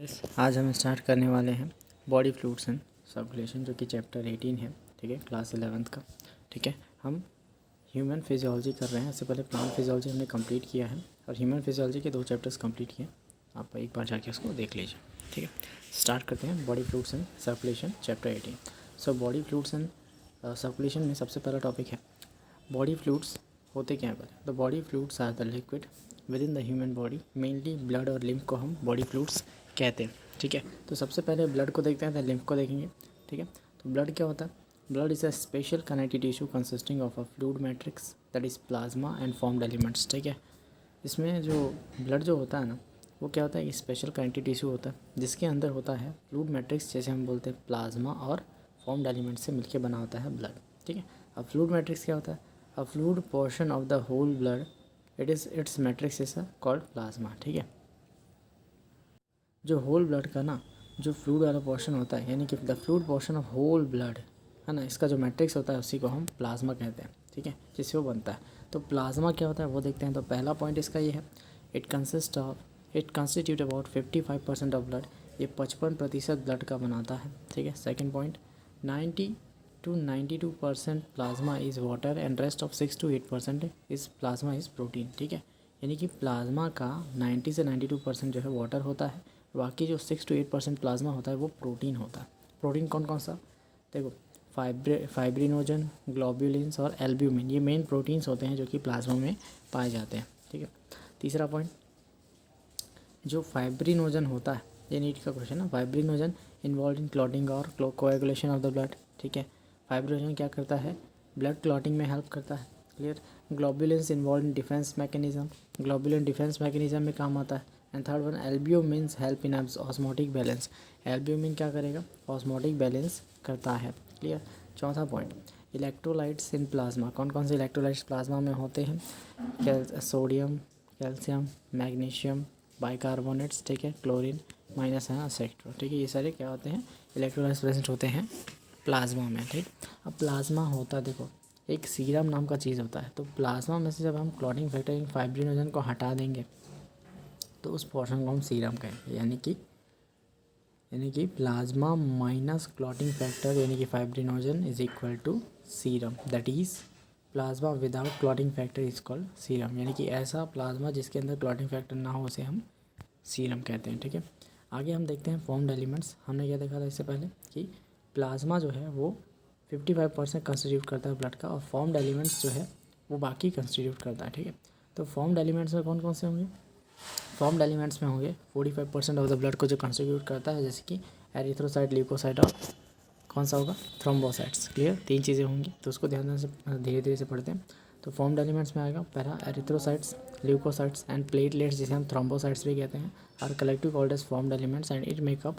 आज हम स्टार्ट करने वाले हैं बॉडी फ्लूइड्स एंड सर्कुलेशन, जो कि चैप्टर 18 है। ठीक है, क्लास 11th का। ठीक है, हम ह्यूमन फिजियोलॉजी कर रहे हैं। इससे पहले प्लांट फिजियोलॉजी हमने कंप्लीट किया है और ह्यूमन फिजियोलॉजी के 2 चैप्टर्स कंप्लीट किए। आप एक बार जाके उसको देख लीजिए। ठीक है, स्टार्ट करते हैं body fluids and circulation chapter 18। So body fluids and circulation में सबसे पहला टॉपिक है बॉडी फ्लूइड्स होते क्या हैं। The body fluids are the liquid within the human body, mainly blood और लिम्फ को हम बॉडी फ्लूइड्स कहते हैं। ठीक है, तो सबसे पहले ब्लड को देखते हैं, तो लिम्फ को देखेंगे। ठीक है, तो ब्लड क्या होता है? Blood is a special connective tissue consisting of a fluid matrix that is plasma and formed elements. ठीक है, इसमें जो ब्लड जो होता है ना, वो क्या होता है? स्पेशल कनेक्टिव टिश्यू होता है जिसके अंदर होता है फ्लूइड मैट्रिक्स, जैसे हम बोलते हैं प्लाज्मा और फॉर्म्ड एलिमेंट्स से मिलकर बना होता है ब्लड। ठीक है, अब फ्लूइड मैट्रिक्स क्या होता है? A fluid portion of the whole blood, it's matrix is called plasma. ठीक है, जो होल ब्लड का ना जो फ्लूइड वाला पोर्शन होता है, यानी कि the fluid portion of whole blood है ना, इसका जो मैट्रिक्स होता है उसी को हम प्लाज्मा कहते हैं। ठीक है, जिससे वो बनता है। तो प्लाज्मा क्या होता है वो देखते हैं। तो पहला पॉइंट इसका ये है, it constitute about 55% of blood. ये 55% ब्लड का बनाता है। ठीक है, second point, 90 to 92% plasma is water and rest of 6 to 8% is plasma is protein. ठीक है, यानी कि प्लाज्मा का 90 से 92% जो है वाटर होता है, बाकी जो 6 to 8% प्लाज्मा होता है वो प्रोटीन होता है। प्रोटीन कौन कौन सा? देखो, फाइब्रिनोजन, ग्लोब्युलिन्स और एल्ब्यूमिन, ये मेन प्रोटीन्स होते हैं जो कि प्लाज्मा में पाए जाते हैं। ठीक है, तीसरा पॉइंट, जो फाइब्रिनोजन होता है, ये नीट का क्वेश्चन है। फाइब्रिनोजन इन्वॉल्व इन क्लॉटिंग और कोएगुलेशन ऑफ द ब्लड। ठीक है, फाइब्रिनोजन क्या करता है? ब्लड क्लॉटिंग में हेल्प करता है। क्लियर। Globulins involve in defence mechanism, globulin defence mechanism में काम आता है। And third one, albumins help in osmotic balance. Albumin क्या करेगा? ऑस्मोटिक बैलेंस करता है। क्लियर। चौथा पॉइंट, इलेक्ट्रोलाइट्स इन प्लाज्मा। कौन कौन से इलेक्ट्रोलाइट्स प्लाज्मा में होते हैं? Sodium, calcium, magnesium, bicarbonates. ठीक है, क्लोरीन माइनस है सेक्टर। ठीक है, ये सारे क्या होते हैं? इलेक्ट्रोलाइट्स प्रेजेंट होते हैं प्लाज्मा में। ठीक, अब प्लाज्मा होता है, देखो, एक सीरम नाम का चीज़ होता है। तो प्लाज्मा में से जब हम क्लॉटिंग फैक्टर फाइब्रिनोजन को हटा देंगे तो उस पोर्शन को हम सीरम कहेंगे। यानी कि प्लाज्मा माइनस क्लॉटिंग फैक्टर यानी कि fibrinogen is equal to serum, that is plasma without clotting factor is called serum. यानी कि ऐसा प्लाज्मा जिसके अंदर क्लॉटिंग फैक्टर ना हो उसे हम सीरम कहते हैं। ठीक है, आगे हम देखते हैं फॉर्म्ड एलिमेंट्स। हमने क्या देखा था इससे पहले कि प्लाज्मा जो है वो 55% कंस्टिट्यूट करता है ब्लड का, और फॉर्म्ड एलिमेंट्स जो है वो बाकी कंस्टिट्यूट करता है। ठीक है, तो फॉर्म्ड एलिमेंट्स में कौन कौन से होंगे? फॉर्म्ड एलिमेंट्स में होंगे 45% ऑफ द ब्लड को जो कंस्टिट्यूट करता है, जैसे कि एरिथ्रोसाइट, ल्यूकोसाइट और कौन सा होगा? थ्रोम्बोसाइट्स। क्लियर, 3 चीज़ें होंगी, तो उसको ध्यान से धीरे धीरे से पढ़ते हैं। तो फॉर्म्ड एलिमेंट्स में आएगा पहला एरिथ्रोसाइट्स, ल्यूकोसाइट्स एंड प्लेटलेट्स, जिसे हम थ्रोम्बोसाइट्स भी कहते हैं, are collective called as formed elements and it makeup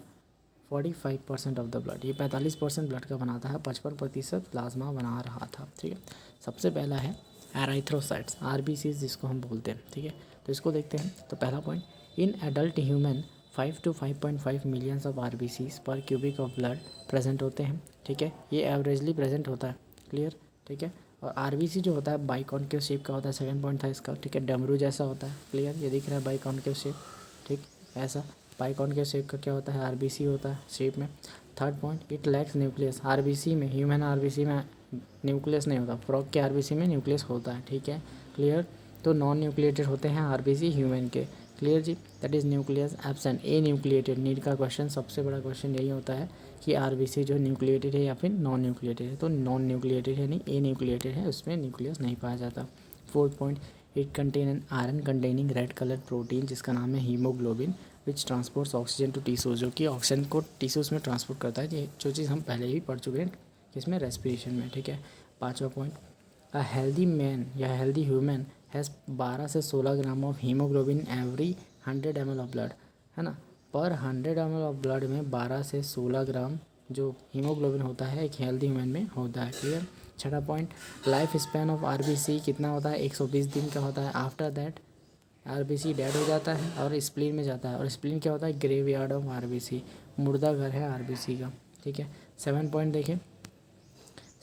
45% of the blood. ये 45% ब्लड का बनाता है, 55% प्लाज्मा बना रहा था। ठीक है, सबसे पहला है एराइथ्रोसाइट्स, आरबीसीज जिसको हम बोलते हैं। ठीक है, तो इसको देखते हैं। तो पहला point, in adult human 5 to 5.5 millions of RBCs पर क्यूबिक ऑफ ब्लड प्रेजेंट होते हैं। ठीक है, ये एवरेजली प्रेजेंट होता है। क्लियर। ठीक है, और आरबीसी जो होता है बाइकॉनकेव शेप का होता है। सेकंड पॉइंट था इसका। ठीक है, डमरू जैसा होता है। क्लियर, ये दिख रहा है बाइकॉनकेव शेप। ठीक, ऐसा बाइकॉनकेव शेप का क्या होता है? आरबीसी होता है शेप में। Third point, it lacks nucleus. RBC में, ह्यूमन आरबीसी में न्यूक्लियस नहीं होता, फ्रॉग के आरबीसी में न्यूक्लियस होता है। ठीक है, क्लियर। तो नॉन न्यूक्लिएटेड होते हैं आरबीसी ह्यूमन के। क्लियर जी, that is nucleus absent. Anucleated, NEET का क्वेश्चन सबसे बड़ा क्वेश्चन यही होता है कि आरबीसी जो न्यूक्लिएटेड है या फिर नॉन न्यूक्लिएटेड है। तो नॉन न्यूक्लिएटेड यानी ए न्यूक्लिएटेड है, उसमें न्यूक्लियस नहीं पाया जाता। Fourth point, it contain an iron containing red colour protein जिसका नाम है haemoglobin, which transports oxygen to tissues, जो कि ऑक्सीजन को टिश्यूज़ में ट्रांसपोर्ट करता है। ये जो चीज़ हम पहले ही पढ़ चुके हैं किसमें? रेस्पिरेशन में। ठीक है, पाँचवा पॉइंट, अ हेल्दी मैन या हेल्दी ह्यूमन हैज़ 12 से 16 gram of haemoglobin every 100 ml of blood, है ना। पर 100 ml ऑफ ब्लड में 12 से 16 ग्राम जो हीमोग्लोबिन होता है एक हेल्दी ह्यूमन में होता है। क्लियर। छठा point, life span of RBC कितना होता है? 120 दिन का होता है। आफ्टर दैट आरबीसी डेड हो जाता है और स्प्लीन में जाता है, और स्प्लीन क्या होता है? ग्रेव यार्ड ऑफ आरबीसी, मुर्दा घर है आरबीसी का। ठीक है, 7 पॉइंट देखें।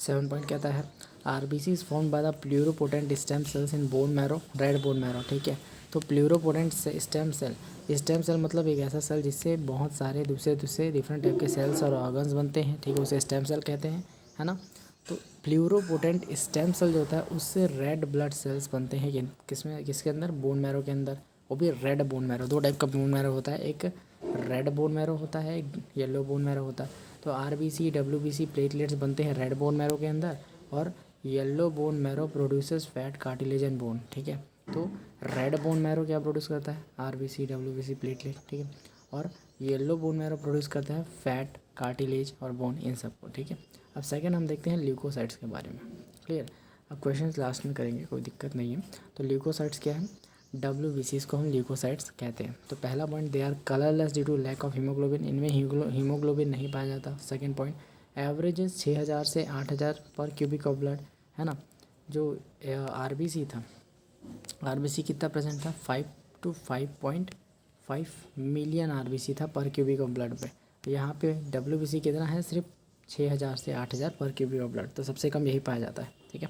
7 पॉइंट कहता है RBC is formed by the pluripotent stem cells in bone marrow, red bone marrow. ठीक है, तो pluripotent stem cell stem cell मतलब एक ऐसा सेल जिससे बहुत सारे दूसरे डिफरेंट टाइप के सेल्स और ऑर्गन्स बनते हैं, ठीक है, उसे स्टेम सेल कहते हैं, है ना। तो प्लूरोपोटेंट स्टेम सेल जो होता है उससे रेड ब्लड सेल्स बनते हैं, किसके अंदर, बोन मैरो के अंदर, वो भी रेड बोन मैरो। दो टाइप का बोन मैरो होता है, एक रेड बोन मैरो होता है, एक येलो बोन मैरो होता है। तो आरबीसी डब्ल्यूबीसी प्लेटलेट्स बनते हैं रेड बोन मैरो के अंदर, और yellow bone marrow produces fat cartilage and bone, ठीक है। तो रेड बोन मैरो क्या प्रोड्यूस करता है, आरबीसी डब्ल्यूबीसी प्लेटलेट, ठीक है, और येलो बोन मैरो प्रोड्यूस करता है फैट कार्टिलेज और बोन, इन सबको, ठीक है। अब सेकंड हम देखते हैं ल्यूकोसाइट्स के बारे में, क्लियर। अब क्वेश्चंस लास्ट में करेंगे, कोई दिक्कत नहीं है। तो ल्यूकोसाइट्स क्या है, डब्ल्यूबीसीज को हम ल्यूकोसाइट्स कहते हैं। तो पहला point, they are colourless due to lack of haemoglobin, इनमें हीमोग्लोबिन नहीं पाया जाता। सेकंड पॉइंट, एवरेजेस 6000 से 8000 पर क्यूबिक ऑफ ब्लड, है ना। जो आरबीसी था, आरबीसी कितना प्रेजेंट था, 5 to 5.5 मिलियन आरबीसी था पर क्यूबिक ऑफ ब्लड पे। तो यहाँ पे डब्ल्यूबीसी कितना है, सिर्फ 6000 से 8000 पर क्यूबिक ऑफ ब्लड, तो सबसे कम यही पाया जाता है, ठीक है।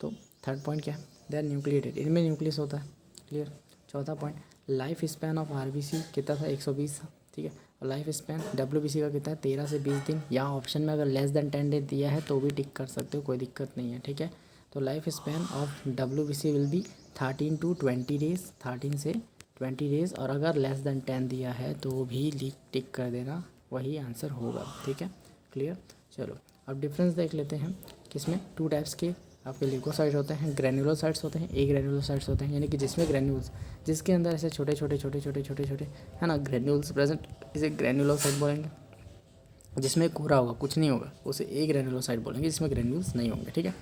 तो थर्ड पॉइंट क्या है, दे आर न्यूक्लिएटेड, इनमें न्यूक्लियस होता है, क्लियर। चौथा point, life span of RBC कितना था, 120 था, ठीक है। और लाइफ स्पैन डब्ल्यूबीसी का कितना है, 13 से 20 दिन। यहाँ ऑप्शन में अगर लेस देन 10 डे दिया है तो भी टिक कर सकते हो, कोई दिक्कत नहीं है, ठीक है। तो life span of WBC will be 13 to 20 days, 13 से 20 डेज, और अगर लेस देन 10 दिया है तो भी टिक कर देना, वही आंसर होगा, ठीक है, क्लियर। चलो अब डिफरेंस देख लेते हैं, किसमें, टू टाइप्स के आपके ल्यूकोसाइट्स होते हैं, ग्रेनुलोसाइट्स होते हैं, ग्रेनुलोसाइट्स होते हैं, यानी कि जिसमें ग्रेन्यूल्स, जिसके अंदर ऐसे छोटे छोटे है ना ग्रेन्यूल्स प्रेजेंट, इसे ग्रेनुलोसाइट बोलेंगे। जिसमें कोरा होगा, कुछ नहीं होगा, उसे ग्रेनुलोसाइट बोलेंगे, जिसमें ग्रेन्यूल्स नहीं होंगे, ठीक है।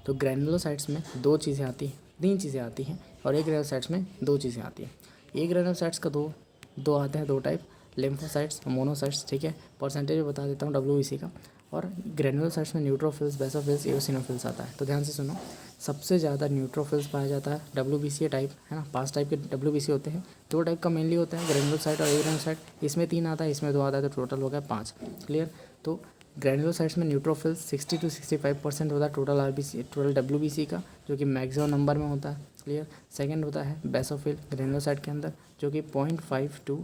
तो ग्रेनुलोसाइट्स में दो चीज़ें आती हैं, तीन चीज़ें आती हैं, और ग्रेनुलोसाइट्स में दो चीज़ें आती हैं। ग्रेनुलोसाइट्स का दो आते हैं, दो टाइप, लिम्फोसाइट्स और मोनोसाइट्स, ठीक है। परसेंटेज बता देता हूँ डब्ल्यूबीसी का। और ग्रेनुलोसाइट्स में न्यूट्रोफिल्स, बेसोफिल्स, एओसिनोफिल्स आता है। तो ध्यान से सुनो, सबसे ज़्यादा न्यूट्रोफिल्स पाया जाता है डब्ल्यूबीसी टाइप, है ना। 5 टाइप के डब्ल्यूबीसी होते हैं, 2 टाइप का मेनली होता है, ग्रेनुलोसाइट और ग्रेनुलोसाइट। इसमें 3 आता है, इसमें 2 आता है, तो टोटल हो गया 5, क्लियर। तो ग्रेनुलोसाइट्स में न्यूट्रोफिल्स 60 to 65% होता है टोटल आरबीसी, टोटल डब्ल्यूबीसी का, जो कि मैक्सिमम नंबर में होता है, क्लियर। सेकंड होता है बेसोफिल ग्रेनुलोसाइट के अंदर, जो कि 0.5 to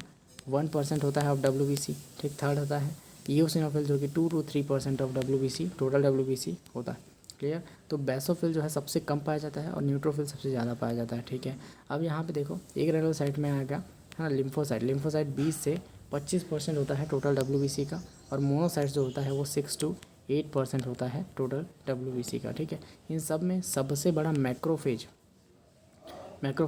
1% होता है ऑफ डब्ल्यूबीसी, ठीक। थर्ड होता है ईओसिनोफिल, जो कि 2 to 3% of WBC, total WBC होता है, क्लियर। तो बेसोफिल जो है सबसे कम पाया जाता है, और न्यूट्रोफिल सबसे ज़्यादा पाया जाता है, ठीक है। अब यहाँ पे देखो, एक ग्रेनुलोसाइट में आएगा, है ना, लिम्फोसाइट 20 से 25% होता है टोटल डब्ल्यूबीसी का, और मोनोसाइट्स जो होता है वो 6 to 8% होता है टोटल डब्ल्यूबीसी का, ठीक है। इन सब में सबसे बड़ा मैक्रोफेज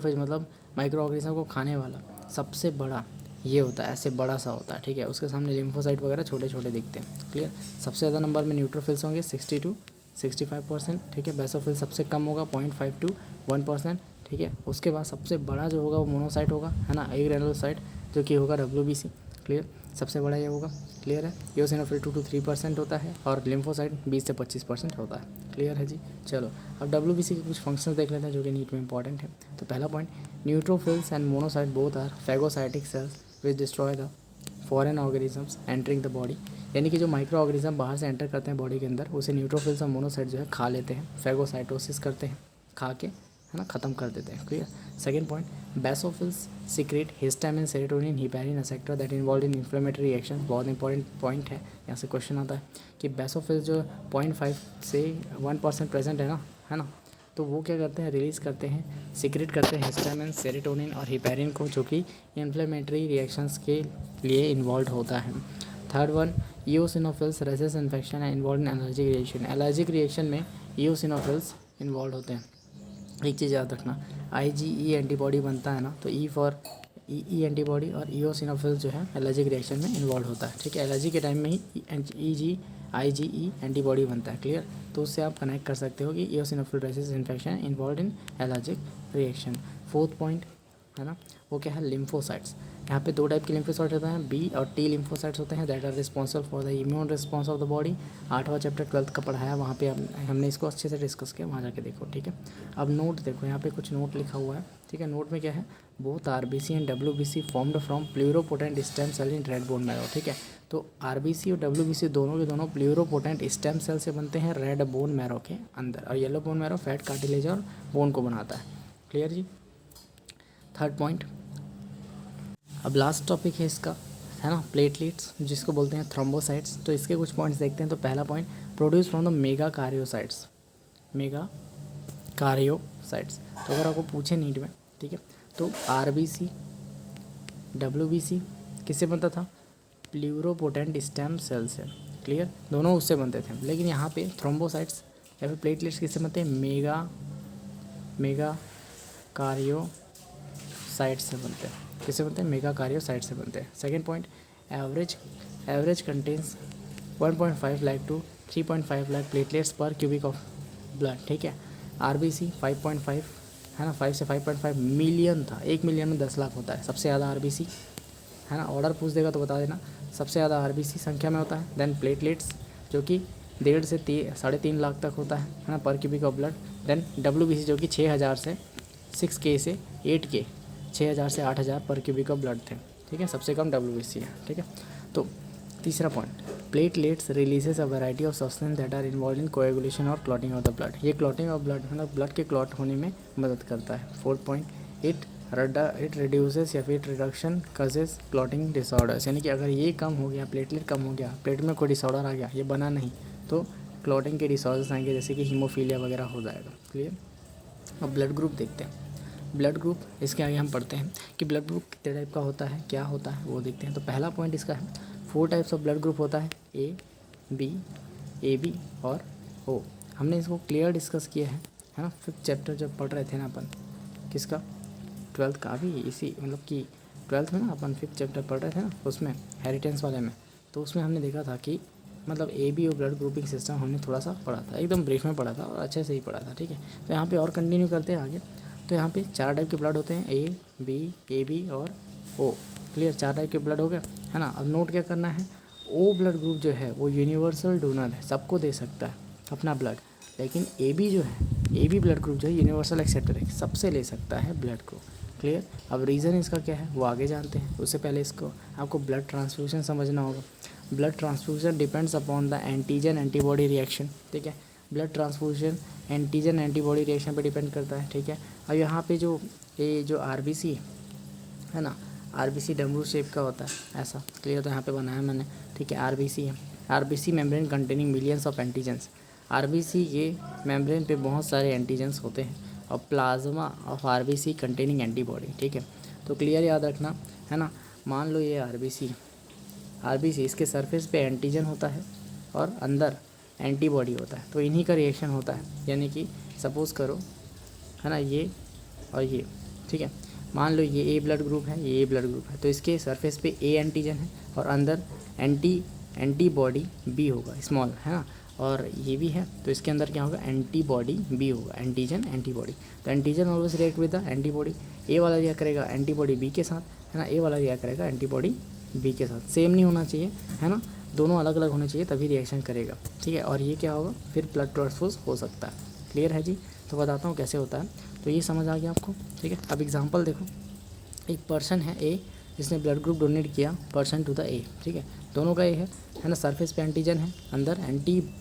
मतलब माइक्रो ऑर्गेनिज्म को खाने वाला सबसे बड़ा ये होता है, ऐसे बड़ा सा होता है, ठीक है। उसके सामने लिम्फोसाइट वगैरह छोटे छोटे दिखते हैं, क्लियर। सबसे ज़्यादा नंबर में न्यूट्रोफिल्स होंगे 60 to 65%, ठीक है। बेसोफिल सबसे कम होगा 0.5 to 1%, ठीक है। उसके बाद सबसे बड़ा जो होगा वो मोनोसाइट होगा, है ना, ग्रेनुलोसाइट, जो कि होगा डब्ल्यूबीसी, क्लियर। सबसे बड़ा ये होगा, क्लियर है। एओसिनोफिल 2 to 3% होता है, और लिम्फोसाइट 20 से 25% होता है, क्लियर है जी। चलो अब डब्ल्यूबीसी के कुछ फंक्शंस देख लेते हैं जो कि नीट में इंपॉर्टेंट है। तो पहला point, neutrophils and monocyte both are phagocytic cells which destroy the foreign organisms entering the body, यानी कि जो माइक्रो ऑर्गेनिज्म बाहर से एंटर करते हैं बॉडी के अंदर, उसे न्यूट्रोफिल्स और मोनोसाइट जो है खा लेते हैं, फैगोसाइटोसिस करते हैं, खा के, है ना, ख़त्म कर देते हैं, clear. Second point, basophils secret histamine, serotonin, heparin etcetera that involve in inflammatory reaction. बहुत इंपॉर्टेंट पॉइंट है, यहाँ से क्वेश्चन आता है कि बेसोफिल्स जो 0.5 से 1% प्रेजेंट है ना, तो वो क्या करते हैं, रिलीज़ करते हैं, सीक्रेट करते हैं हिस्टामिन, सेरोटोनिन और हिपैरिन को, जो कि इन्फ्लेमेटरी रिएक्शंस के लिए इन्वॉल्व होता है। Third one, eosinophils resist infection है involve in allergic reaction. Allergic reaction में ईओसिनोफिल्स इन्वॉल्व होते हैं। एक चीज़ याद रखना, IgE एंटीबॉडी बनता है ना, तो ई फॉर ई एंटीबॉडी, और ईओसिनोफिल्स जो है एलर्जिक रिएक्शन में इन्वॉल्व होता है, ठीक है। एलर्जी के टाइम में ही IgE एंटीबॉडी बनता है, क्लियर। तो उससे आप कनेक्ट कर सकते हो कि eosinophil resist infection involve in allergic reaction. Fourth point है ना, वो क्या है, लिम्फोसाइट्स। यहाँ पे 2 टाइप के लिम्फोसाइट्स होते हैं, B और T लिम्फोसाइट्स होते हैं, that are responsible for the immune response of the body. 8वां चैप्टर 12th का पढ़ाया, वहाँ पे हमने इसको अच्छे से डिस्कस किया, वहाँ जाके देखो, ठीक है। अब नोट देखो, यहाँ पे कुछ नोट लिखा हुआ है, ठीक है। नोट में क्या है, both RBC and WBC formed from pluripotent stem cell in red bone marrow, ठीक है। तो आरबीसी और डब्ल्यूबीसी दोनों के दोनों प्लूरोपोटेंट स्टेम सेल से बनते हैं रेड बोन मैरो के अंदर, और yellow bone marrow fat cartilage और बोन को बनाता है, क्लियर जी। थर्ड पॉइंट, अब लास्ट टॉपिक है इसका, है ना, प्लेटलेट्स, जिसको बोलते हैं थ्रोम्बोसाइट्स। तो इसके कुछ पॉइंट्स देखते हैं। तो पहला point, produce from the megakaryocytes. Megakaryocytes, तो अगर आपको पूछे नीट में, ठीक है, तो आरबीसी, डब्ल्यूबीसी किससे बनता था? प्लूरोपोटेंट स्टेम सेल से। क्लियर, दोनों उससे बनते थे। लेकिन यहाँ पे थ्रोम्बोसाइट्स या फिर प्लेटलेट्स किससे बनते हैं? मेगा कार्योसाइट से बनते हैं। किससे बनते हैं? मेगा कार्योसाइट से बनते हैं। Second point, average contains 1.5 lakh to 3.5 lakh platelets per cubic of blood. ठीक है, आरबीसी 5.5 है ना, 5 से 5.5 मिलियन था। 1 मिलियन में 10 लाख होता है सबसे ज़्यादा आरबीसी, है ना। ऑर्डर पूछ देगा तो बता देना, सबसे ज़्यादा आरबीसी संख्या में होता है। देन प्लेटलेट्स जो कि 1.5 से 3.5 लाख तक होता है ना, per cubic of blood. Then WBC जो कि 6,000 से 6K से 8K, 6,000 से 8,000 पर क्यूबिक ऑफ ब्लड थे। ठीक है, सबसे कम डब्ल्यूबीसी है। ठीक है, तो तीसरा point, platelets releases a variety of substance that are involve in coagulation और क्लॉटिंग ऑफ द ब्लड। ये क्लॉटिंग ऑफ ब्लड, मतलब ब्लड के क्लॉट होने में मदद करता है। 4 पॉइंट, इट रिड्यूसेस या फिर रिडक्शन कजेस क्लॉटिंग डिसऑर्डर्स। यानी कि अगर ये कम हो गया, प्लेटलेट कम हो गया, प्लेट में कोई डिसऑर्डर आ गया, ये बना नहीं, तो क्लॉटिंग के डिसऑर्डर्स आएंगे, जैसे कि हीमोफीलिया वगैरह हो जाएगा। क्लियर। अब ब्लड ग्रुप देखते हैं। ब्लड ग्रुप, इसके आगे हम पढ़ते हैं कि ब्लड ग्रुप कितने टाइप का होता है, क्या होता है, वो देखते हैं। तो पहला पॉइंट इसका है, 4 टाइप्स ऑफ ब्लड ग्रुप होता है, ए बी और ओ। हमने इसको क्लियर डिस्कस किया है ना, 5th चैप्टर जब पढ़ रहे थे ना अपन, किसका, 12th का, अभी इसी मतलब कि 12th में ना अपन 5th चैप्टर पढ़ रहे थे ना, उसमें हेरिटेंस वाले में। तो उसमें हमने देखा था कि मतलब ए बी और ब्लड ग्रुपिंग सिस्टम हमने थोड़ा सा पढ़ा था, एकदम ब्रीफ में पढ़ा था और अच्छे से ही पढ़ा था। ठीक है, तो यहाँ पे और कंटिन्यू करते हैं आगे। तो यहाँ पे 4 टाइप के ब्लड होते हैं, ए बी और ओ। क्लियर, 4 टाइप के ब्लड हो गए, है ना। अब नोट क्या करना है, ओ ब्लड ग्रुप जो है वो यूनिवर्सल डोनर है, सबको दे सकता है अपना ब्लड। लेकिन ए बी जो है, ए बी ब्लड ग्रुप जो है यूनिवर्सल एक्सेप्टर है, सबसे ले सकता है ब्लड को। क्लियर। अब रीज़न इसका क्या है वो आगे जानते हैं, उससे पहले इसको आपको ब्लड ट्रांसफ्यूजन समझना होगा। Blood transfusion depends upon the antigen antibody reaction. ठीक है, blood transfusion antigen antibody reaction पे डिपेंड करता है। ठीक है, अब यहाँ पे जो आरबीसी है ना, आरबीसी डमरू शेप का होता है ऐसा। क्लियर, तो यहाँ पे बनाया मैंने। ठीक है, आरबीसी है, RBC membrane containing millions of antigens. RBC ये मेम्ब्रेन पे बहुत सारे एंटीजेंस होते हैं, और plasma of RBC containing antibody. ठीक है, तो क्लियर याद रखना, है ना। मान लो ये आरबीसी इसके सरफेस पे एंटीजन होता है और अंदर एंटीबॉडी होता है, तो इन्हीं का रिएक्शन होता है। यानी कि सपोज़ करो, है ना, ये और ये। ठीक है, मान लो ये ए ब्लड ग्रुप है, ये ए ब्लड ग्रुप है, तो इसके सरफेस पे ए एंटीजन है और अंदर एंटीबॉडी बी होगा, स्मॉल, है ना। और ये भी है, तो इसके अंदर क्या होगा, एंटीबॉडी बी होगा, एंटीजन एंटीबॉडी। तो antigen always react with the antibody. A वाला रिएक्ट करेगा एंटीबॉडी बी के साथ, है ना, ए वाला रिएक्ट करेगा एंटीबॉडी बी के साथ। सेम नहीं होना चाहिए, है ना, दोनों अलग अलग होने चाहिए तभी रिएक्शन करेगा। ठीक है, और ये क्या होगा, फिर ब्लड ट्रांसफ्यूज हो सकता है। क्लियर है जी। तो बताता हूँ कैसे होता है, तो ये समझ आ गया आपको। ठीक है, अब एग्जांपल देखो, एक पर्सन है ए जिसने ब्लड ग्रुप डोनेट किया पर्सन टू द ए। ठीक है, दोनों का ए है ना, सरफेस पे एंटीजन है, अंदर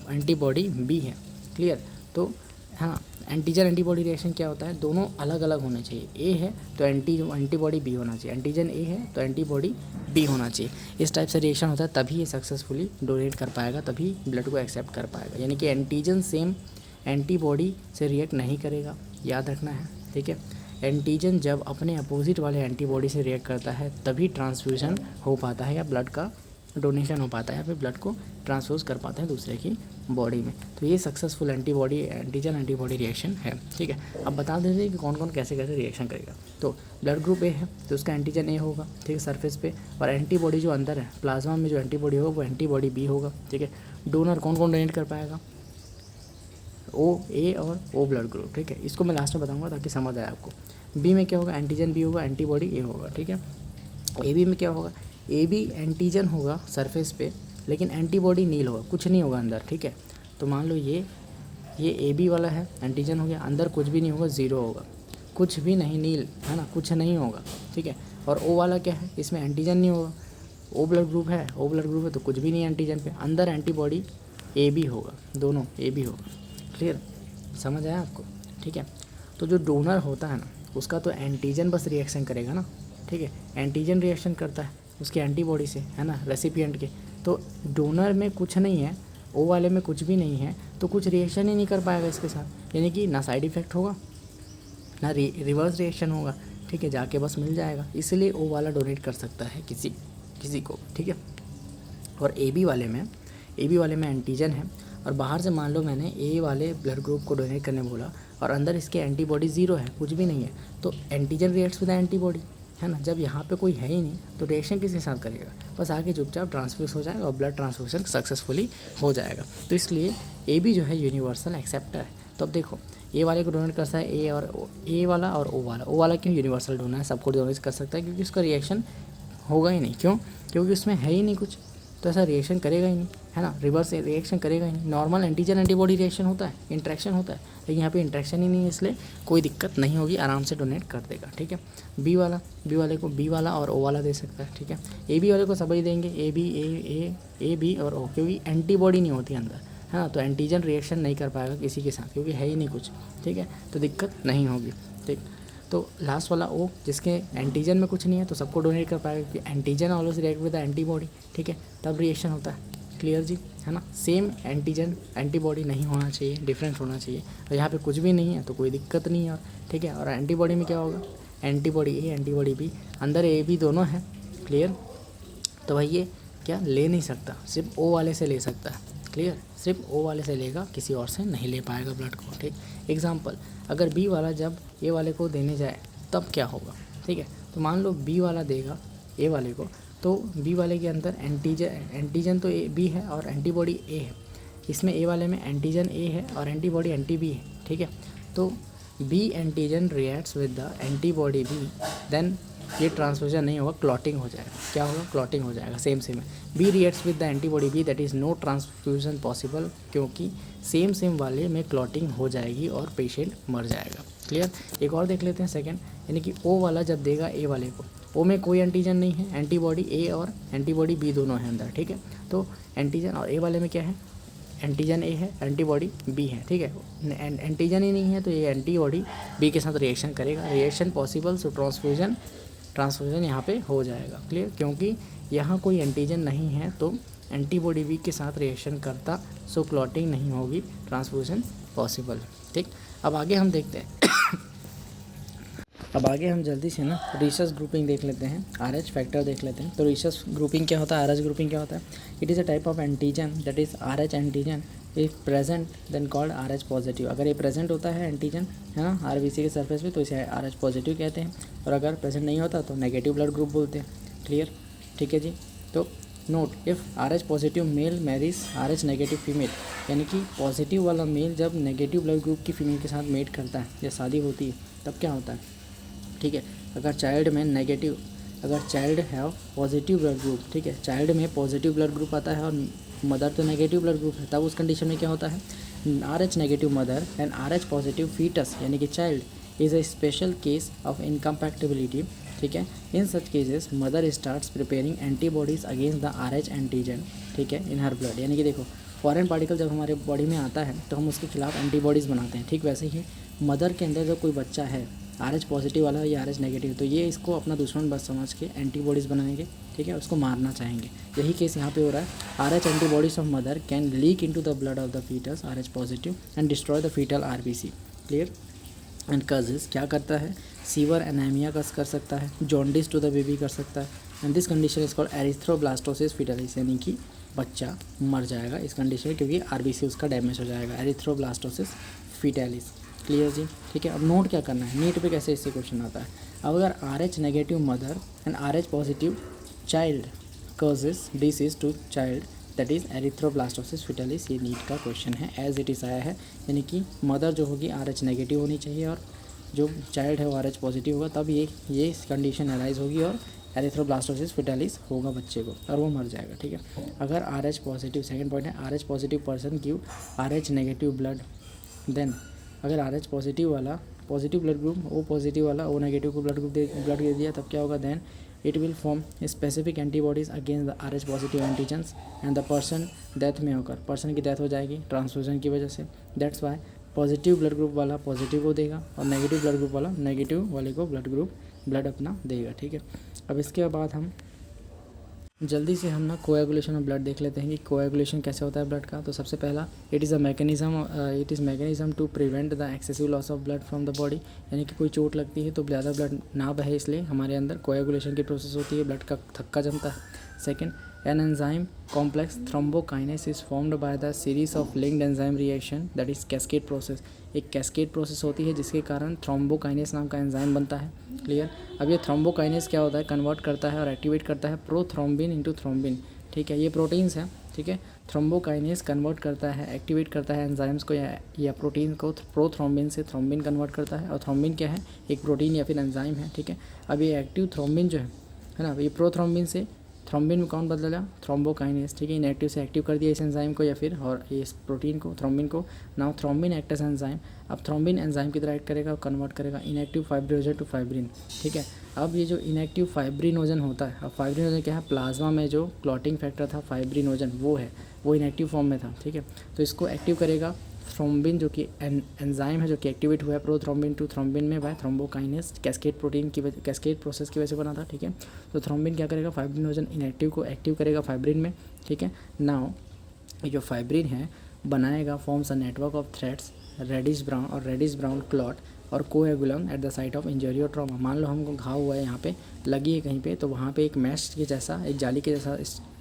एंटीबॉडी बी है। क्लियर, तो है ना, एंटीजन एंटीबॉडी रिएक्शन क्या होता है, दोनों अलग अलग होने चाहिए। ए है तो एंटीबॉडी बी होना चाहिए, एंटीजन ए है तो एंटीबॉडी बी होना चाहिए। इस टाइप से रिएक्शन होता है, तभी ये सक्सेसफुली डोनेट कर पाएगा, तभी ब्लड को एक्सेप्ट कर पाएगा। यानी कि एंटीजन सेम एंटीबॉडी से रिएक्ट नहीं करेगा, याद रखना है। ठीक है, एंटीजन जब अपने अपोजिट वाले एंटीबॉडी से रिएक्ट करता है तभी ट्रांसफ्यूजन हो पाता है, या ब्लड का डोनेशन हो पाता है, या फिर ब्लड को ट्रांसफ्यूज कर पाते हैं दूसरे की बॉडी में। तो ये सक्सेसफुल एंटीजन एंटीबॉडी रिएक्शन है। ठीक है, अब बता देते हैं कि कौन कौन कैसे कैसे रिएक्शन करेगा। तो ब्लड ग्रुप ए है तो उसका एंटीजन ए होगा, ठीक है, सरफेस पे, और एंटीबॉडी जो अंदर है प्लाज्मा में जो एंटीबॉडी होगा वो एंटीबॉडी बी होगा। ठीक है, डोनर कौन कौन डोनेट कर पाएगा, ओ ए और ओ ब्लड ग्रुप। ठीक है, इसको मैं लास्ट में बताऊंगा ताकि समझ आए आपको। बी में क्या होगा, एंटीजन बी होगा, एंटीबॉडी ए होगा। ठीक है, ए बी में क्या होगा, ए बी एंटीजन होगा सरफेस पे, लेकिन एंटीबॉडी नील होगा, कुछ नहीं होगा अंदर। ठीक है, तो मान लो ये ए बी वाला है, एंटीजन हो गया, अंदर कुछ भी नहीं होगा, ज़ीरो होगा, कुछ भी नहीं, नील, है ना, कुछ नहीं होगा। ठीक है, और ओ वाला क्या है, इसमें एंटीजन नहीं होगा, ओ ब्लड ग्रुप है तो कुछ भी नहीं एंटीजन पे, अंदर एंटीबॉडी ए बी होगा, दोनों ए बी होगा। क्लियर, समझ आया आपको। ठीक है, तो जो डोनर होता है ना उसका तो एंटीजन बस रिएक्शन करेगा ना, ठीक है, एंटीजन रिएक्शन करता है उसके एंटीबॉडी से, है ना, रेसिपिएंट के। तो डोनर में कुछ नहीं है, ओ वाले में कुछ भी नहीं है, तो कुछ रिएक्शन ही नहीं कर पाएगा इसके साथ, यानी कि ना साइड इफ़ेक्ट होगा ना रिवर्स रिएक्शन होगा, ठीक है, जाके बस मिल जाएगा। इसलिए ओ वाला डोनेट कर सकता है किसी को, ठीक है। और ए बी वाले में एंटीजन है, और बाहर से मान लो मैंने ए वाले ब्लड ग्रुप को डोनेट करने बोला और अंदर इसके एंटीबॉडी ज़ीरो है, कुछ भी नहीं है, तो एंटीजन रिएक्ट्स विद एंटीबॉडी, है ना। जब यहाँ पे कोई है ही नहीं तो रिएक्शन किसके साथ करेगा, बस आगे चुपचाप ट्रांसफ्यूज हो जाएगा और ब्लड ट्रांसफ्यूजन सक्सेसफुली हो जाएगा। तो इसलिए ए बी जो है यूनिवर्सल एक्सेप्टर है। तो अब देखो ए वाले को डोनेट करता है ए वाला और ओ वाला क्यों यूनिवर्सल डोनर है, सबको डोनेट कर सकता है, क्योंकि उसका रिएक्शन होगा ही नहीं। क्यों? क्योंकि उसमें है ही नहीं कुछ, तो ऐसा रिएक्शन करेगा ही नहीं, है ना, रिवर्स रिएक्शन करेगा ही नहीं। नॉर्मल एंटीजन एंटीबॉडी रिएक्शन होता है, इंट्रैक्शन होता है, लेकिन यहाँ पे इंट्रैक्शन ही नहीं है, इसलिए कोई दिक्कत नहीं होगी, आराम से डोनेट कर देगा, ठीक है। बी वाले को बी वाला और ओ वाला दे सकता है, ठीक है। ए बी वाले को सभी देंगे, ए बी और ओ, क्योंकि एंटीबॉडी नहीं होती अंदर, है ना, तो एंटीजन रिएक्शन नहीं कर पाएगा किसी के साथ, क्योंकि है ही नहीं कुछ, ठीक है, तो दिक्कत नहीं होगी, ठीक। तो लास्ट वाला ओ, जिसके एंटीजन में कुछ नहीं है, तो सबको डोनेट कर पाएगा, क्योंकि antigen always react with the antibody, ठीक है, तब रिएक्शन होता है। क्लियर जी, है ना। सेम एंटीजन एंटीबॉडी नहीं होना चाहिए, डिफरेंस होना चाहिए, और यहाँ पे कुछ भी नहीं है तो कोई दिक्कत नहीं है, ठीक है। और एंटीबॉडी में क्या होगा, एंटीबॉडी ए एंटीबॉडी बी, अंदर ए बी दोनों है, क्लियर। तो भाई ये क्या ले नहीं सकता, सिर्फ ओ वाले से ले सकता है, क्लियर, सिर्फ ओ वाले से लेगा, किसी और से नहीं ले पाएगा ब्लड को, ठीक। एग्जाम्पल, अगर बी वाला जब ए वाले को देने जाए तब क्या होगा, ठीक है। तो मान लो बी वाला देगा ए वाले को, तो बी वाले के अंदर एंटीजन तो ए बी है और एंटीबॉडी ए है, इसमें ए वाले में एंटीजन ए है और एंटीबॉडी एंटी बी है, ठीक है। तो B antigen reacts with the antibody B, then ये ट्रांसफ्यूजन नहीं होगा, क्लॉटिंग हो जाएगा। क्या होगा, क्लॉटिंग हो जाएगा। सेम है, B reacts with the antibody B, that is no transfusion possible, क्योंकि सेम वाले में क्लॉटिंग हो जाएगी और पेशेंट मर जाएगा। क्लियर। एक और देख लेते हैं सेकंड, यानी कि ओ वाला जब देगा ए वाले को, ओ में कोई एंटीजन नहीं है, एंटीबॉडी ए और एंटीबॉडी बी दोनों है अंदर, ठीक है। तो एंटीजन और ए वाले में क्या है, एंटीजन ए है, एंटीबॉडी बी है, ठीक है। एंटीजन ही नहीं है तो ये एंटीबॉडी बी के साथ रिएक्शन करेगा, रिएक्शन पॉसिबल, सो ट्रांसफ्यूजन यहाँ पे हो जाएगा। क्लियर, क्योंकि यहाँ कोई एंटीजन नहीं है तो एंटीबॉडी बी के साथ रिएक्शन करता, सो क्लॉटिंग नहीं होगी, ट्रांसफ्यूजन पॉसिबल, ठीक। अब आगे हम देखते हैं अब आगे हम जल्दी से ना रिसर्च ग्रुपिंग देख लेते हैं, RH फैक्टर देख लेते हैं। तो रिसर्च ग्रुपिंग क्या होता है, RH ग्रुपिंग क्या होता है, it is a type of antigen that is RH antigen if present then called RH positive. अगर ये प्रेजेंट होता है एंटीजन, है ना, RBC के सरफेस पे, तो इसे RH पॉजिटिव कहते हैं, और अगर प्रेजेंट नहीं होता तो नेगेटिव ब्लड ग्रुप बोलते हैं। क्लियर, ठीक है जी। तो note, if RH positive male marriage RH negative female, यानी कि पॉजिटिव वाला मेल जब नेगेटिव ब्लड ग्रुप की फीमेल के साथ मेट करता है या शादी होती है तब क्या होता है, ठीक है। अगर चाइल्ड है पॉजिटिव ब्लड ग्रुप, ठीक है, चाइल्ड में पॉजिटिव ब्लड ग्रुप आता है और मदर तो नेगेटिव ब्लड ग्रुप है, तब उस कंडीशन में क्या होता है, RH negative mother and RH positive fetus यानी कि child is a special case of incompatibility, ठीक है। In such cases mother starts preparing antibodies against the RH antigen, ठीक है, इन हर ब्लड। यानी कि देखो फॉरेन पार्टिकल जब हमारे बॉडी में आता है तो हम उसके खिलाफ एंटीबॉडीज़ बनाते हैं, ठीक वैसे ही मदर के अंदर जब कोई बच्चा है RH पॉजिटिव वाला या RH नेगेटिव, तो ये इसको अपना दुश्मन बस समझ के एंटीबॉडीज़ बनाएंगे, ठीक है, उसको मारना चाहेंगे। यही केस यहाँ पे हो रहा है। RH antibodies of mother can leak into the blood of the foetus RH positive and destroy the foetal RBC। Clear. And causes क्या करता है, सीवर एनीमिया कस कर सकता है, जॉन्डिस टू द बेबी कर सकता है, and this condition is called erythroblastosis fetalis, यानी कि बच्चा मर जाएगा इस कंडीशन में, क्योंकि RBC उसका डैमेज हो जाएगा, एरिथ्रोब्लास्टोसिस फीटलिस। क्लियर जी, ठीक है। अब नोट क्या करना है, नीट पे कैसे इससे क्वेश्चन आता है। अब अगर RH negative mother and RH positive child causes disease to child that is erythroblastosis fetalis, ये नीट का क्वेश्चन है, एज इट इज़ आया है। यानी कि मदर जो होगी RH नेगेटिव होनी चाहिए और जो चाइल्ड है वो RH पॉजिटिव होगा, तब ये कंडीशन अराइज होगी और एरिथ्रोब्लास्टोसिस फीटलिस होगा बच्चे को और वो मर जाएगा, ठीक है। अगर RH पॉजिटिव, सेकंड पॉइंट है, RH positive person give RH negative blood, then अगर RH पॉजिटिव वाला positive blood group O positive वाला O नेगेटिव को ब्लड दे दिया, तब क्या होगा, then it will form specific antibodies against the RH positive antigens and the person death में होकर पर्सन की डेथ हो जाएगी ट्रांसफ्यूजन की वजह से। That's why positive blood group वाला पॉजिटिव को देगा और नेगेटिव ब्लड ग्रुप वाला नेगेटिव वाले को ब्लड ग्रुप ब्लड अपना देगा, ठीक है। अब इसके बाद हम जल्दी से हम ना कोएगुलेशन ऑफ ब्लड देख लेते हैं कि कोएगुलेशन कैसे होता है ब्लड का। तो सबसे पहला it is mechanism to prevent the excessive loss of blood from the body, यानी कि कोई चोट लगती है तो ज़्यादा ब्लड ना बहे, इसलिए हमारे अंदर कोएगुलेशन की प्रोसेस होती है, ब्लड का थक्का जमता है। Second, an enzyme complex thrombokinase is formed by the series of linked enzyme reaction that is cascade process. एक कैस्केड प्रोसेस होती है जिसके कारण थ्रोम्बोकाइनेस नाम का एंजाइम बनता है। क्लियर। अब ये थ्रोम्बोकाइनेस क्या होता है, कन्वर्ट करता है और एक्टिवेट करता है प्रोथ्रोम्बिन इनटू थ्रोम्बिन, ठीक है। ये प्रोटीन्स हैं, ठीक है। थ्रोम्बोकाइनेस कन्वर्ट करता है, एक्टिवेट करता है एंजाइम्स को या प्रोटीन को, प्रोथ्रोम्बिन से थ्रोम्बिन कन्वर्ट करता है। और थ्रोम्बिन क्या है, एक प्रोटीन या फिर एंजाइम है, ठीक है। अब ये एक्टिव थ्रोम्बिन जो है ना, ये प्रोथ्रोम्बिन से थ्रोम्बिन में कौन बदला, थ्रोम्बोकाइनेस, ठीक है। इनएक्टिव से एक्टिव कर दिया इस एंजाइम को या फिर और इस प्रोटीन को, थ्रोम्बिन को। Now thrombin act as enzyme, अब थ्रोम्बिन एंजाइम की तरह एक्ट करेगा और कन्वर्ट करेगा इनएक्टिव फाइब्रिनोजन टू फाइब्रिन, ठीक है। अब ये जो इनएक्टिव फाइब्रिनोजन होता है, अब फाइब्रिनोजन क्या है, प्लाज्मा में जो क्लॉटिंग फैक्टर था फाइब्रिनोजन वो है, वो इनएक्टिव फॉर्म में था, ठीक है। तो इसको एक्टिव करेगा थ्रोम्बिन जो कि एंजाइम है जो कि एक्टिवेट हुआ है प्रोथ्रोम्बिन टू थ्रोम्बिन में बाय थ्रोम्बोकाइनेस, कैस्केड प्रोटीन की वजह, कैस्केड प्रोसेस की वजह से बना था, ठीक है। तो थ्रोम्बिन क्या करेगा, फाइब्रिनोजन इनएक्टिव को एक्टिव करेगा फाइब्रिन में, ठीक है। नाउ ये जो फाइब्रिन है बनाएगा, forms a network of threads, reddish brown clot और coagulum at the site of injury और ट्रॉमा। मान लो हमको घाव हुआ है, यहाँ पे लगी है कहीं पे, तो वहाँ पे एक मैश के जैसा, एक जाली के जैसा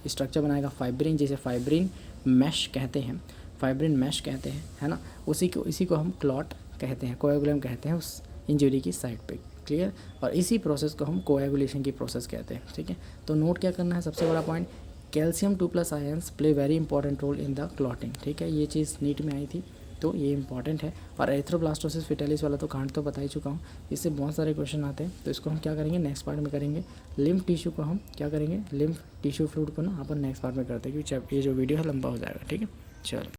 स्ट्रक्चर बनाएगा फाइब्रिन, जिसे फाइब्रिन मैश कहते हैं, फाइब्रिन मैश कहते हैं, है ना। इसी को हम क्लॉट कहते हैं, कोएगुलम कहते हैं उस इंजरी की साइड पे। क्लियर। और इसी प्रोसेस को हम कोएगुलेशन की प्रोसेस कहते हैं, ठीक है। तो नोट क्या करना है, सबसे बड़ा point, calcium 2+ ions play very important role in the clotting, ठीक है। ये चीज़ नीट में आई थी तो ये इंपॉर्टेंट है। और एरिथ्रोब्लास्टोसिस फिटालिस वाला तो कांड तो बता ही चुका हूँ, इससे बहुत सारे क्वेश्चन आते हैं। तो इसको हम क्या करेंगे, नेक्स्ट पार्ट में करेंगे। लिम्फ टिश्यू को हम क्या करेंगे, लिम्फ टिश्यू फ्लूइड को ना अपन नेक्स्ट पार्ट में करते हैं, क्योंकि ये जो वीडियो है लंबा हो जाएगा, ठीक है। चलो।